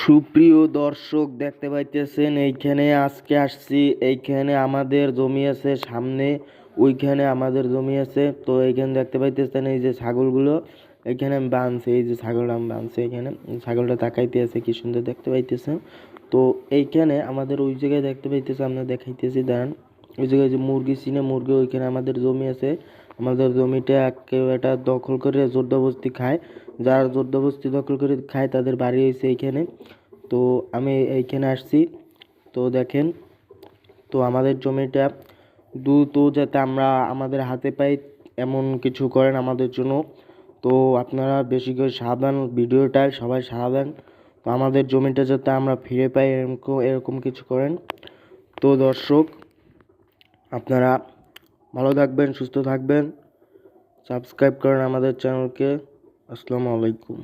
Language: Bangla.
সুপ্রিয় দর্শক দেখতে পাইতেছেন এইখানে আজকে আসছি। এইখানে আমাদের জমি আছে, সামনে ওইখানে আমাদের জমি আছে। তো এইখানে দেখতে পাইতেছেন এই যে ছাগলগুলো এইখানে আমি বাঁধছি, এই যে ছাগলটা আমি বাঁধছি এখানে। ছাগলটা তাকাইতে আছে, কি সুন্দর দেখতে পাইতেছেন। তো এইখানে আমাদের ওই জায়গায় দেখতে পাইতেছে, আমরা দেখাইতেছি দাঁড়ান। ওই জায়গায় যে মুরগি চিনে মুরগি, ওইখানে আমাদের জমি আছে। আমাদের জমিটা কেউ এটা দখল করে জোরদবস্তি খায়। যারা জোরদবস্তি দখল করে খায় তাদের বাড়ি হয়েছে এইখানে। তো আমি এইখানে আসছি। তো দেখেন, তো আমাদের জমিটা দ্রুত যাতে আমরা আমাদের হাতে পাই এমন কিছু করেন আমাদের জন্য। তো আপনারা বেশি করে সাবধান, ভিডিওটায় সবাই সাড়া দেন। তো আমাদের জমিটা যাতে আমরা ফিরে পাই এরকম এরকম কিছু করেন। তো দর্শক, আপনারা ভালো থাকবেন, সুস্থ থাকবেন, সাবস্ক্রাইব করেন আমাদের চ্যানেলকে। আসসালামু আলাইকুম।